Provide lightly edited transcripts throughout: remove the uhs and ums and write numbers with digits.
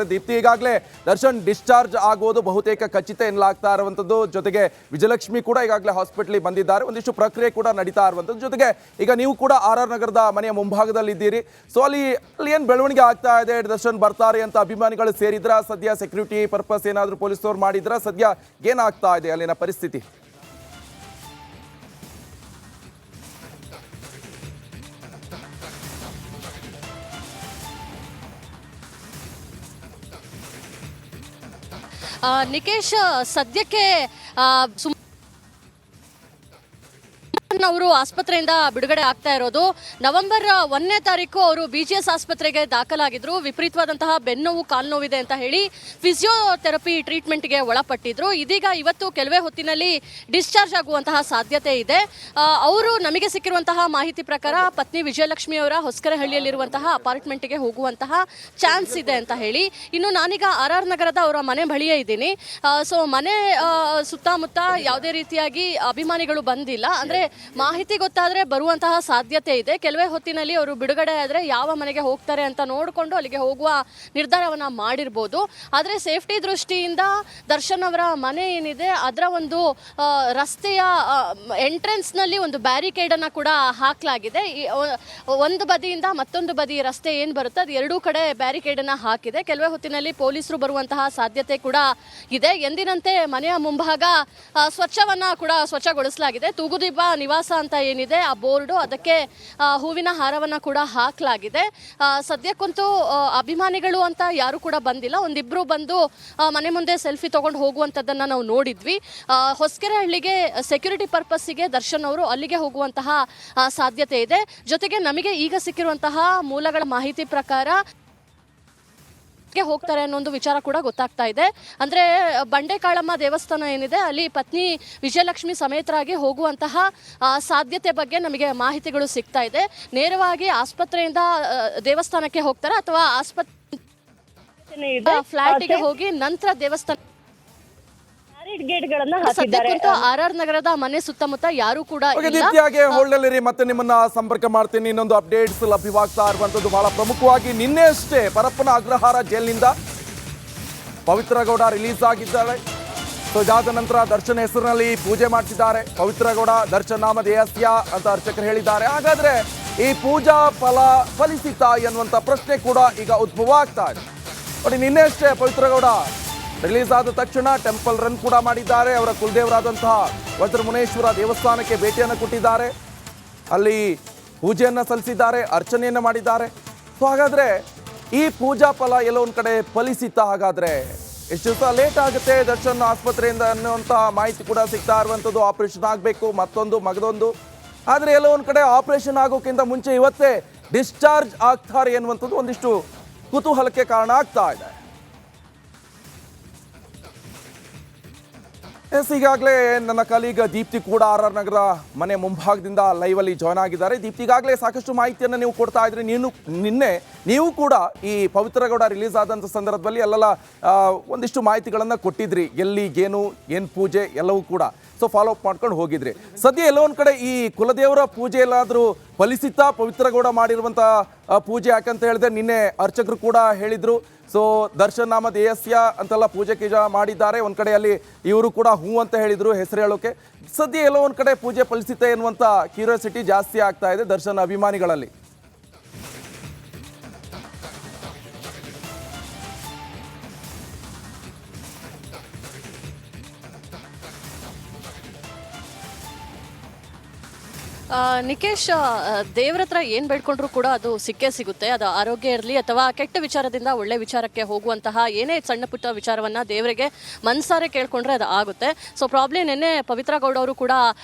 ದೀಪ್ತಿ ಈಗಾಗಲೇ ದರ್ಶನ್ ಡಿಸ್ಚಾರ್ಜ್ ಆಗೋದು ಬಹುತೇಕ ಖಚಿತ ಎನ್ನಲಾಗ್ತಾ ಇರುವಂತದ್ದು. ಜೊತೆಗೆ ವಿಜಯಲಕ್ಷ್ಮಿ ಕೂಡ ಈಗಾಗಲೇ ಹಾಸ್ಪಿಟಲ್ ಬಂದಿದ್ದಾರೆ. ಒಂದಿಷ್ಟು ಪ್ರಕ್ರಿಯೆ ಕೂಡ ನಡೀತಾ ಇರುವಂತದ್ದು. ಜೊತೆಗೆ ಈಗ ನೀವು ಕೂಡ ಆರ್ ನಗರದ ಮನೆಯ ಮುಂಭಾಗದಲ್ಲಿ ಇದ್ದೀರಿ. ಸೊ ಅಲ್ಲಿ ಏನು ಬೆಳವಣಿಗೆ ಆಗ್ತಾ ಇದೆ, ದರ್ಶನ್ ಬರ್ತಾರೆ ಅಂತ ಅಭಿಮಾನಿಗಳು ಸೇರಿದ್ರ, ಸದ್ಯ ಸೆಕ್ಯೂರಿಟಿ ಪರ್ಪಸ್ ಏನಾದರೂ ಪೊಲೀಸರು ಮಾಡಿದ್ರ, ಸದ್ಯ ಏನಾಗ್ತಾ ಇದೆ ಅಲ್ಲಿನ ಪರಿಸ್ಥಿತಿ? ನಿಕೇಶ್, ಸದ್ಯಕ್ಕೆ ಅವರು ಆಸ್ಪತ್ರೆಯಿಂದ ಬಿಡುಗಡೆ ಆಗ್ತಾ ಇರೋದು. ನವೆಂಬರ್ 1ನೇ ತಾರೀಕು ಅವರು BGS ಆಸ್ಪತ್ರೆಗೆ ದಾಖಲಾಗಿದ್ರು. ವಿಪರೀತವಾದಂತಹ ಬೆನ್ನೋವು, ಕಾಲು ನೋವಿದೆ ಅಂತ ಹೇಳಿ ಫಿಸಿಯೋಥೆರಪಿ ಟ್ರೀಟ್ಮೆಂಟ್ಗೆ ಒಳಪಟ್ಟಿದ್ರು. ಇದೀಗ ಇವತ್ತು ಕೆಲವೇ ಹೊತ್ತಿನಲ್ಲಿ ಡಿಸ್ಚಾರ್ಜ್ ಆಗುವಂತಹ ಸಾಧ್ಯತೆ ಇದೆ. ಅವರು ನಮಗೆ ಸಿಕ್ಕಿರುವಂತಹ ಮಾಹಿತಿ ಪ್ರಕಾರ ಪತ್ನಿ ವಿಜಯಲಕ್ಷ್ಮಿ ಅವರ ಹೊಸಕೆರೆಹಳ್ಳಿಯಲ್ಲಿರುವಂತಹ ಅಪಾರ್ಟ್ಮೆಂಟ್ಗೆ ಹೋಗುವಂತಹ ಚಾನ್ಸ್ ಇದೆ ಅಂತ ಹೇಳಿ. ಇನ್ನು ನಾನೀಗ RR ನಗರದ ಅವರ ಮನೆ ಬಳಿಯೇ ಇದ್ದೀನಿ. ಸೊ ಮನೆ ಸುತ್ತಮುತ್ತ ಯಾವುದೇ ರೀತಿಯಾಗಿ ಅಭಿಮಾನಿಗಳು ಬಂದಿಲ್ಲ. ಅಂದರೆ ಮಾಹಿತಿ ಗೊತ್ತಾದರೆ ಬರುವಂತಹ ಸಾಧ್ಯತೆ ಇದೆ. ಕೆಲವೇ ಹೊತ್ತಿನಲ್ಲಿ ಅವರು ಬಿಡುಗಡೆ ಆದರೆ ಯಾವ ಮನೆಗೆ ಹೋಗ್ತಾರೆ ಅಂತ ನೋಡಿಕೊಂಡು ಅಲ್ಲಿಗೆ ಹೋಗುವ ನಿರ್ಧಾರವನ್ನು ಮಾಡಿರ್ಬೋದು. ಆದರೆ ಸೇಫ್ಟಿ ದೃಷ್ಟಿಯಿಂದ ದರ್ಶನ್ ಅವರ ಮನೆ ಏನಿದೆ ಅದರ ಒಂದು ರಸ್ತೆಯ ಎಂಟ್ರೆನ್ಸ್ನಲ್ಲಿ ಒಂದು ಬ್ಯಾರಿಕೇಡನ್ನು ಕೂಡ ಹಾಕಲಾಗಿದೆ. ಒಂದು ಬದಿಯಿಂದ ಮತ್ತೊಂದು ಬದಿ ರಸ್ತೆ ಏನು ಬರುತ್ತೆ ಅದು ಎರಡೂ ಕಡೆ ಬ್ಯಾರಿಕೇಡನ್ನು ಹಾಕಿದೆ. ಕೆಲವೇ ಹೊತ್ತಿನಲ್ಲಿ ಪೊಲೀಸರು ಬರುವಂತಹ ಸಾಧ್ಯತೆ ಕೂಡ ಇದೆ. ಎಂದಿನಂತೆ ಮನೆಯ ಮುಂಭಾಗ ಸ್ವಚ್ಛಗೊಳಿಸಲಾಗಿದೆ. ತೂಗುದೀಪ ನಿವಾಸ ಅಂತ ಏನಿದೆ ಆ ಬೋರ್ಡು, ಅದಕ್ಕೆ ಹೂವಿನ ಹಾರವನ್ನು ಕೂಡ ಹಾಕಲಾಗಿದೆ. ಸದ್ಯಕ್ಕಂತೂ ಅಭಿಮಾನಿಗಳು ಅಂತ ಯಾರು ಕೂಡ ಬಂದಿಲ್ಲ. ಒಂದಿಬ್ರು ಬಂದು ಮನೆ ಮುಂದೆ ಸೆಲ್ಫಿ ತಗೊಂಡು ಹೋಗುವಂಥದ್ದನ್ನು ನಾವು ನೋಡಿದ್ವಿ. ಹೊಸಕೆರೆಹಳ್ಳಿಗೆ ಸೆಕ್ಯೂರಿಟಿ ಪರ್ಪಸ್ಸಿಗೆ ದರ್ಶನ್ ಅವರು ಅಲ್ಲಿಗೆ ಹೋಗುವಂತಹ ಸಾಧ್ಯತೆ ಇದೆ. ಜೊತೆಗೆ ನಮಗೆ ಈಗ ಸಿಕ್ಕಿರುವಂತಹ ಮೂಲಗಳ ಮಾಹಿತಿ ಪ್ರಕಾರ ಹೋಗ್ತಾರೆ ಅನ್ನೋ ಒಂದು ವಿಚಾರ ಕೂಡ ಗೊತ್ತಾಗ್ತಾ ಇದೆ. ಅಂದ್ರೆ ಬಂಡೆಕಾಳಮ್ಮ ದೇವಸ್ಥಾನ ಏನಿದೆ ಅಲ್ಲಿ ಪತ್ನಿ ವಿಜಯಲಕ್ಷ್ಮಿ ಸಮೇತರಾಗಿ ಹೋಗುವಂತಹ ಸಾಧ್ಯತೆ ಬಗ್ಗೆ ನಮಗೆ ಮಾಹಿತಿಗಳು ಸಿಗ್ತಾ ಇದೆ. ನೇರವಾಗಿ ಆಸ್ಪತ್ರೆಯಿಂದ ದೇವಸ್ಥಾನಕ್ಕೆ ಹೋಗ್ತಾರೆ ಅಥವಾ ಫ್ಲಾಟಿಗೆ ಹೋಗಿ ನಂತರ ದೇವಸ್ಥಾನ ಸದ್ಯಕ್ಕಂತೂ RR ನಗರದ ಮನೆ ಸುತ್ತಮುತ್ತ ಯಾರು ಕೂಡ ಹೋಲ್ಡಲ್ಲಿರಿ. ಮತ್ತೆ ನಿಮ್ಮನ್ನ ಸಂಪರ್ಕ ಮಾಡ್ತೀನಿ. ಇನ್ನೊಂದು ಅಪ್ಡೇಟ್ಸ್ ಲಭ್ಯವಾಗ್ತಾ ಇರುವಂತದ್ದು ಬಹಳ ಪ್ರಮುಖವಾಗಿ ನಿನ್ನೆ ಅಷ್ಟೇ ಪರಪ್ಪನ ಅಗ್ರಹಾರ ಜೈಲಿನಿಂದ ಪವಿತ್ರ ಗೌಡ ರಿಲೀಸ್ ಆಗಿದ್ದಾರೆ. ಸೊ ಇದಾದ ನಂತರ ದರ್ಶನ್ ಹೆಸರಿನಲ್ಲಿ ಪೂಜೆ ಮಾಡಿಸಿದ್ದಾರೆ. ಪವಿತ್ರ ಗೌಡ ದರ್ಶನ್ ನಾಮಧೇಯಸ್ಯ ಅಂತ ಅರ್ಚಕರು ಹೇಳಿದ್ದಾರೆ. ಹಾಗಾದ್ರೆ ಈ ಪೂಜಾ ಫಲಿಸಿತ ಎನ್ನುವಂತ ಪ್ರಶ್ನೆ ಕೂಡ ಈಗ ಉದ್ಭವ ಆಗ್ತಾ ಇದೆ. ನೋಡಿ, ನಿನ್ನೆ ಅಷ್ಟೇ ಪವಿತ್ರ ಗೌಡ ರಿಲೀಸ್ ಆದ ತಕ್ಷಣ ಟೆಂಪಲ್ ರನ್ ಕೂಡ ಮಾಡಿದ್ದಾರೆ. ಅವರ ಕುಲದೇವರಾದಂತಹ ವಜ್ರಮುನೇಶ್ವರ ದೇವಸ್ಥಾನಕ್ಕೆ ಭೇಟಿಯನ್ನು ಕೊಟ್ಟಿದ್ದಾರೆ. ಅಲ್ಲಿ ಪೂಜೆಯನ್ನು ಸಲ್ಲಿಸಿದ್ದಾರೆ, ಅರ್ಚನೆಯನ್ನು ಮಾಡಿದ್ದಾರೆ. ಸೊ ಹಾಗಾದ್ರೆ ಈ ಪೂಜಾ ಫಲ ಎಲ್ಲೋ ಒಂದು ಕಡೆ ಫಲಿಸಿತ. ಹಾಗಾದ್ರೆ ಎಷ್ಟು ದಿವಸ ಲೇಟ್ ಆಗುತ್ತೆ ದರ್ಶನ್ ಆಸ್ಪತ್ರೆಯಿಂದ ಅನ್ನುವಂಥ ಮಾಹಿತಿ ಕೂಡ ಸಿಗ್ತಾ ಇರುವಂಥದ್ದು. ಆಪರೇಷನ್ ಆಗಬೇಕು, ಮಗದೊಂದು. ಆದರೆ ಎಲ್ಲೋ ಒಂದು ಕಡೆ ಆಪರೇಷನ್ ಆಗೋಕ್ಕಿಂತ ಮುಂಚೆ ಇವತ್ತೇ ಡಿಸ್ಚಾರ್ಜ್ ಆಗ್ತಾರೆ ಎನ್ನುವಂಥದ್ದು ಒಂದಿಷ್ಟು ಕುತೂಹಲಕ್ಕೆ ಕಾರಣ ಆಗ್ತಾ ಇದೆ. ಈಗಾಗಲೇ ನನ್ನ ಕಲೀಗ ದೀಪ್ತಿ ಕೂಡ RR ನಗರ ಮನೆ ಮುಂಭಾಗದಿಂದ ಲೈವ್ ಅಲ್ಲಿ ಜಾಯ್ನ್ ಆಗಿದ್ದಾರೆ. ದೀಪ್ತಿ, ಈಗಾಗಲೇ ಸಾಕಷ್ಟು ಮಾಹಿತಿಯನ್ನು ನೀವು ಕೊಡ್ತಾ ಇದ್ರಿ. ನಿನ್ನೆ ನೀವು ಕೂಡ ಈ ಪವಿತ್ರ ಗೌಡ ರಿಲೀಸ್ ಆದಂಥ ಸಂದರ್ಭದಲ್ಲಿ ಅಲ್ಲೆಲ್ಲ ಒಂದಿಷ್ಟು ಮಾಹಿತಿಗಳನ್ನು ಕೊಟ್ಟಿದ್ರಿ. ಎಲ್ಲಿ ಏನು ಪೂಜೆ ಎಲ್ಲವೂ ಕೂಡ. ಸೊ ಫಾಲೋ ಅಪ್ ಮಾಡ್ಕೊಂಡು ಹೋಗಿದ್ರಿ. ಸದ್ಯ ಎಲ್ಲೋ ಒಂದು ಕಡೆ ಈ ಕುಲದೇವರ ಪೂಜೆ ಎಲ್ಲಾದರೂ ಫಲಿಸಿತ? ಪವಿತ್ರ ಗೌಡ ಮಾಡಿರುವಂಥ ಪೂಜೆ ಯಾಕಂತ ಹೇಳಿದ್ರೆ ನಿನ್ನೆ ಅರ್ಚಕರು ಕೂಡ ಹೇಳಿದ್ರು. ಸೊ ದರ್ಶನ್ ನಾಮಧೇಯಸ್ಯ ಅಂತೆಲ್ಲ ಪೂಜೆ ಮಾಡಿದ್ದಾರೆ. ಒಂದು ಕಡೆ ಅಲ್ಲಿ ಇವರು ಕೂಡ ಹೂ ಅಂತ ಹೇಳಿದ್ರು ಹೆಸರು ಹೇಳೋಕೆ. ಸದ್ಯ ಎಲ್ಲೋ ಒಂದು ಕಡೆ ಪೂಜೆ ಫಲಿಸಿತ ಎನ್ನುವಂಥ ಕ್ಯೂರಿಯಾಸಿಟಿ ಜಾಸ್ತಿ ಆಗ್ತಾ ಇದೆ ದರ್ಶನ್ ಅಭಿಮಾನಿಗಳಲ್ಲಿ. ನಿಕೇಶ್, ದೇವ್ರ ಹತ್ರ ಏನು ಬೇಡ್ಕೊಂಡ್ರು ಕೂಡ ಅದು ಸಿಕ್ಕೇ ಸಿಗುತ್ತೆ. ಅದು ಆರೋಗ್ಯ ಇರಲಿ ಅಥವಾ ಕೆಟ್ಟ ವಿಚಾರದಿಂದ ಒಳ್ಳೆ ವಿಚಾರಕ್ಕೆ ಹೋಗುವಂತಹ ಏನೇ ಸಣ್ಣ ಪುಟ್ಟ ವಿಚಾರವನ್ನು ದೇವರಿಗೆ ಮನಸಾರೆ ಕೇಳ್ಕೊಂಡ್ರೆ ಅದು ಆಗುತ್ತೆ. ಸೊ ಪ್ರಾಬ್ಲಮ್ ನಿನ್ನೆ ಪವಿತ್ರ ಗೌಡ ಅವರು ಕೂಡ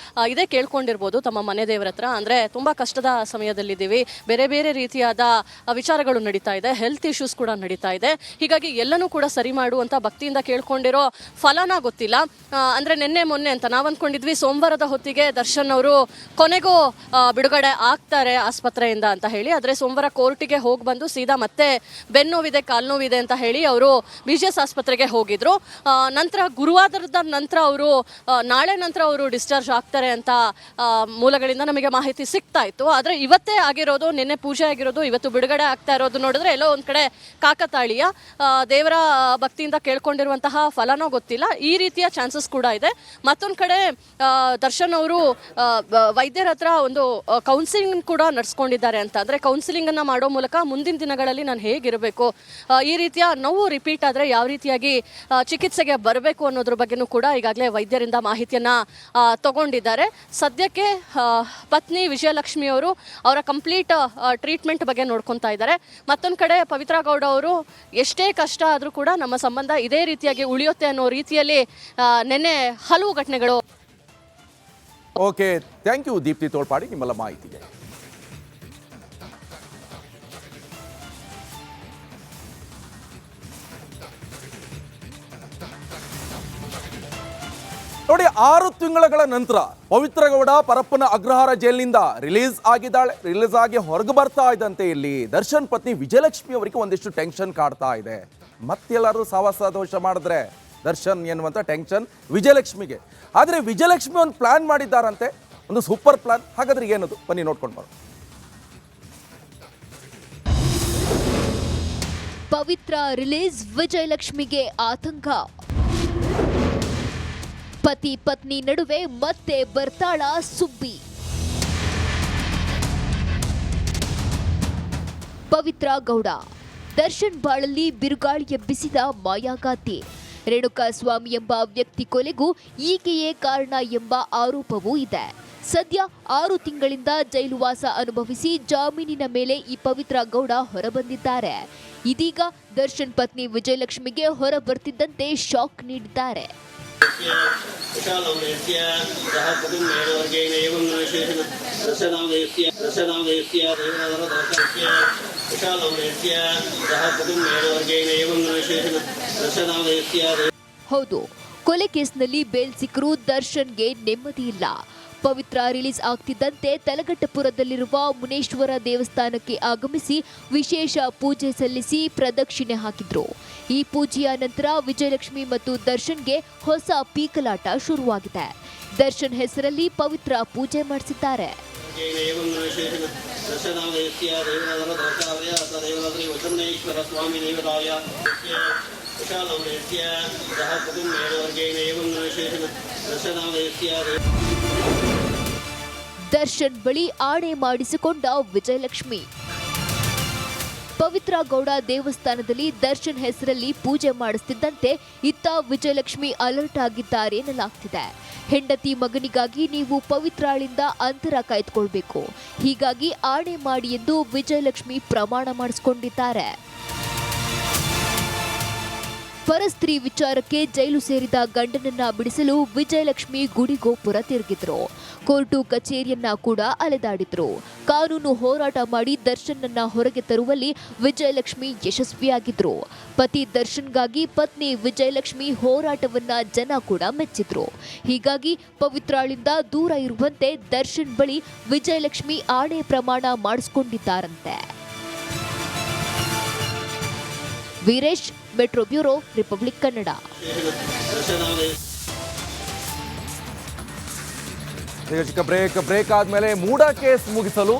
ಇದೇ ಕೇಳ್ಕೊಂಡಿರ್ಬೋದು ತಮ್ಮ ಮನೆ ದೇವರ ಹತ್ರ. ಅಂದರೆ ತುಂಬ ಕಷ್ಟದ ಸಮಯದಲ್ಲಿದ್ದೀವಿ, ಬೇರೆ ಬೇರೆ ರೀತಿಯಾದ ವಿಚಾರಗಳು ನಡೀತಾ ಇದೆ, ಹೆಲ್ತ್ ಇಶ್ಯೂಸ್ ಕೂಡ ನಡೀತಾ ಇದೆ. ಹೀಗಾಗಿ ಎಲ್ಲನೂ ಕೂಡ ಸರಿ ಮಾಡುವಂಥ ಭಕ್ತಿಯಿಂದ ಕೇಳ್ಕೊಂಡಿರೋ ಫಲನ ಗೊತ್ತಿಲ್ಲ. ಅಂದರೆ ಮೊನ್ನೆ ಅಂತ ನಾವು ಅಂದ್ಕೊಂಡಿದ್ವಿ ಸೋಮವಾರದ ಹೊತ್ತಿಗೆ ದರ್ಶನ್ ಅವರು ಕೊನೆಗೂ ಬಿಡುಗಡೆ ಆಗ್ತಾರೆ ಆಸ್ಪತ್ರೆಯಿಂದ ಅಂತ ಹೇಳಿ. ಆದರೆ ಸೋಮವಾರ ಕೋರ್ಟಿಗೆ ಹೋಗಿ ಬಂದು ಸೀದಾ ಮತ್ತೆ ಬೆನ್ನೋವಿದೆ ಕಾಲು ನೋವಿದೆ ಅಂತ ಹೇಳಿ ಅವರು BGS ಆಸ್ಪತ್ರೆಗೆ ಹೋಗಿದ್ರು. ನಂತರ ಗುರುವಾರದ ನಂತರ ಅವರು ನಾಳೆ ನಂತರ ಅವರು ಡಿಸ್ಚಾರ್ಜ್ ಆಗ್ತಾರೆ ಅಂತ ಮೂಲಗಳಿಂದ ನಮಗೆ ಮಾಹಿತಿ ಸಿಗ್ತಾ ಇತ್ತು. ಆದರೆ ಇವತ್ತೇ ಆಗಿರೋದು, ನಿನ್ನೆ ಪೂಜೆ ಆಗಿರೋದು, ಇವತ್ತು ಬಿಡುಗಡೆ ಆಗ್ತಾ ಇರೋದು ನೋಡಿದ್ರೆ ಎಲ್ಲೋ ಒಂದು ಕಡೆ ಕಾಕತಾಳೀಯ, ದೇವರ ಭಕ್ತಿಯಿಂದ ಕೇಳ್ಕೊಂಡಿರುವಂತಹ ಫಲನೋ ಗೊತ್ತಿಲ್ಲ, ಈ ರೀತಿಯ ಚಾನ್ಸಸ್ ಕೂಡ ಇದೆ. ಮತ್ತೊಂದು ಕಡೆ ದರ್ಶನ್ ಅವರು ವೈದ್ಯರ ಹತ್ರ ಒಂದು ಕೌನ್ಸಿಲಿಂಗ್ ಕೂಡ ನಡೆಸ್ಕೊಂಡಿದ್ದಾರೆ ಅಂತ. ಅಂದರೆ ಕೌನ್ಸಿಲಿಂಗನ್ನು ಮಾಡೋ ಮೂಲಕ ಮುಂದಿನ ದಿನಗಳಲ್ಲಿ ನಾನು ಹೇಗಿರಬೇಕು, ಈ ರೀತಿಯ ನೋವು ರಿಪೀಟ್ ಆದರೆ ಯಾವ ರೀತಿಯಾಗಿ ಚಿಕಿತ್ಸೆಗೆ ಬರಬೇಕು ಅನ್ನೋದ್ರ ಬಗ್ಗೆನೂ ಕೂಡ ಈಗಾಗಲೇ ವೈದ್ಯರಿಂದ ಮಾಹಿತಿಯನ್ನು ತಗೊಂಡಿದ್ದಾರೆ. ಸದ್ಯಕ್ಕೆ ಪತ್ನಿ ವಿಜಯಲಕ್ಷ್ಮಿ ಅವರು ಅವರ ಕಂಪ್ಲೀಟ್ ಟ್ರೀಟ್ಮೆಂಟ್ ಬಗ್ಗೆ ನೋಡ್ಕೊತಾ ಇದ್ದಾರೆ. ಮತ್ತೊಂದು ಕಡೆ ಪವಿತ್ರ ಗೌಡ ಅವರು ಎಷ್ಟೇ ಕಷ್ಟ ಆದರೂ ಕೂಡ ನಮ್ಮ ಸಂಬಂಧ ಇದೇ ರೀತಿಯಾಗಿ ಉಳಿಯುತ್ತೆ ಅನ್ನೋ ರೀತಿಯಲ್ಲಿ ನಿನ್ನೆ ಹಲವು ಘಟನೆಗಳು. Okay, thank you Deepthi Tholpadi ನಿಮ್ಮೆಲ್ಲ ಮಾಹಿತಿಗೆ. ನೋಡಿ, 6 ತಿಂಗಳ ನಂತರ ಪವಿತ್ರ ಗೌಡ ಪರಪ್ಪನ ಅಗ್ರಹಾರ ಜೈಲಿನಿಂದ ರಿಲೀಸ್ ಆಗಿದ್ದಾಳೆ. ರಿಲೀಸ್ ಆಗಿ ಹೊರಗೆ ಬರ್ತಾ ಇದ್ದಂತೆ ಇಲ್ಲಿ ದರ್ಶನ್ ಪತ್ನಿ ವಿಜಯಲಕ್ಷ್ಮಿ ಅವರಿಗೆ ಒಂದಿಷ್ಟು ಟೆನ್ಷನ್ ಕಾಡ್ತಾ ಇದೆ. ಮತ್ತೆಲ್ಲರೂ ಸಾವಾಸ ದೋಷ ಮಾಡಿದ್ರೆ ದರ್ಶನ್ ಎನ್ನುವಂಥ ಟೆನ್ಷನ್ ವಿಜಯಲಕ್ಷ್ಮಿಗೆ. ಆದರೆ ವಿಜಯಲಕ್ಷ್ಮಿ ಒಂದು ಪ್ಲಾನ್ ಮಾಡಿದ್ದಾರಂತೆ, ಒಂದು ಸೂಪರ್ ಪ್ಲಾನ್. ಹಾಗಾದ್ರೆ ಏನದು, ಬನ್ನಿ ನೋಡ್ಕೊಂಡು ಬರೋಣ. ಪವಿತ್ರ ರಿಲೀಸ್, ವಿಜಯಲಕ್ಷ್ಮಿಗೆ ಆತಂಕ. ಪತಿ ಪತ್ನಿ ನಡುವೆ ಮತ್ತೆ ಬರ್ತಾಳ ಸುಬ್ಬಿ. ಪವಿತ್ರ ಗೌಡ ದರ್ಶನ್ ಬಾಳಲ್ಲಿ ಬಿರುಗಾಳಿ ಎಬ್ಬಿಸಿದ ಮಾಯಾಗಾತಿ. ರೇಣುಕಾಸ್ವಾಮಿ ಎಂಬ ವ್ಯಕ್ತಿ ಕೊಲೆಗೂ ಈಕೆಯೇ ಕಾರಣ ಎಂಬ ಆರೋಪವೂ ಇದೆ. ಸದ್ಯ 6 ತಿಂಗಳಿಂದ ಜೈಲುವಾಸ ಅನುಭವಿಸಿ ಜಾಮೀನಿನ ಮೇಲೆ ಈ ಪವಿತ್ರ ಗೌಡ ಹೊರಬಂದಿದ್ದಾರೆ. ಇದೀಗ ದರ್ಶನ್ ಪತ್ನಿ ವಿಜಯಲಕ್ಷ್ಮಿಗೆ ಹೊರ ಬರ್ತಿದ್ದಂತೆ ಶಾಕ್ ನೀಡಿದ್ದಾರೆ. ಹೌದು, ಕೊಲೆ ಕೇಸ್ನಲ್ಲಿ ಬೇಲ್ ಸಿಕ್ಕರೂ ದರ್ಶನ್ಗೆ ನೆಮ್ಮದಿ ಇಲ್ಲ. ಪವಿತ್ರ ರಿಲೀಸ್ ಆಗ್ತಿದ್ದಂತೆ ತಲಗಟ್ಟಪುರದಲ್ಲಿರುವ ಮುನೇಶ್ವರ ದೇವಸ್ಥಾನಕ್ಕೆ ಆಗಮಿಸಿ ವಿಶೇಷ ಪೂಜೆ ಸಲ್ಲಿಸಿ ಪ್ರದಕ್ಷಿಣೆ ಹಾಕಿದ್ರು. ಈ ಪೂಜೆಯ ನಂತರ ವಿಜಯಲಕ್ಷ್ಮಿ ಮತ್ತು ದರ್ಶನ್ಗೆ ಹೊಸ ಪೀಕಲಾಟ ಶುರುವಾಗಿದೆ. ದರ್ಶನ್ ಹೆಸರಲ್ಲಿ ಪವಿತ್ರ ಪೂಜೆ ಮಾಡಿಸಿದ್ದಾರೆ. ದರ್ಶನ್ ಬಳಿ ಆಣೆ ಮಾಡಿಸಿಕೊಂಡ ವಿಜಯಲಕ್ಷ್ಮಿ. ಪವಿತ್ರ ಗೌಡ ದೇವಸ್ಥಾನದಲ್ಲಿ ದರ್ಶನ್ ಹೆಸರಲ್ಲಿ ಪೂಜೆ ಮಾಡಿಸುತ್ತಿದ್ದಂತೆ ಇತ್ತ ವಿಜಯಲಕ್ಷ್ಮಿ ಅಲರ್ಟ್ ಆಗಿದ್ದಾರೆ ಎನ್ನಲಾಗ್ತಿದೆ. ಹೆಂಡತಿ ಮಗನಿಗಾಗಿ ನೀವು ಪವಿತ್ರಾಳಿಂದ ಅಂತರ ಕಾಯ್ದುಕೊಳ್ಬೇಕು, ಹೀಗಾಗಿ ಆಣೆ ಮಾಡಿ ಎಂದು ವಿಜಯಲಕ್ಷ್ಮಿ ಪ್ರಮಾಣ ಮಾಡಿಸಿಕೊಂಡಿದ್ದಾರೆ. ಪರಸ್ತ್ರೀ ವಿಚಾರಕ್ಕೆ ಜೈಲು ಸೇರಿದ ಗಂಡನನ್ನ ಬಿಡಿಸಲು ವಿಜಯಲಕ್ಷ್ಮಿ ಗುಡಿಗೋಪುರ ತಿರುಗಿದ್ರು. ಕೋರ್ಟು ಕಚೇರಿಯನ್ನ ಕೂಡ ಅಲೆದಾಡಿದ್ರು. ಕಾನೂನು ಹೋರಾಟ ಮಾಡಿ ದರ್ಶನ್ನನ್ನ ಹೊರಗೆ ತರುವಲ್ಲಿ ವಿಜಯಲಕ್ಷ್ಮಿ ಯಶಸ್ವಿಯಾಗಿದ್ರು. ಪತಿ ದರ್ಶನ್ಗಾಗಿ ಪತ್ನಿ ವಿಜಯಲಕ್ಷ್ಮಿ ಹೋರಾಟವನ್ನ ಜನ ಕೂಡ ಮೆಚ್ಚಿದ್ರು. ಹೀಗಾಗಿ ಪವಿತ್ರಾಳಿಂದ ದೂರ ಇರುವಂತೆ ದರ್ಶನ್ ಬಳಿ ವಿಜಯಲಕ್ಷ್ಮಿ ಆಣೆ ಪ್ರಮಾಣ ಮಾಡಿಸಿಕೊಂಡಿದ್ದಾರಂತೆ. Veeresh, metro bureau, republic Kannada. ಚಿಕ್ಕ ಬ್ರೇಕ್ ಆದ್ಮೇಲೆ ಮೂಡ ಕೇಸ್ ಮುಗಿಸಲು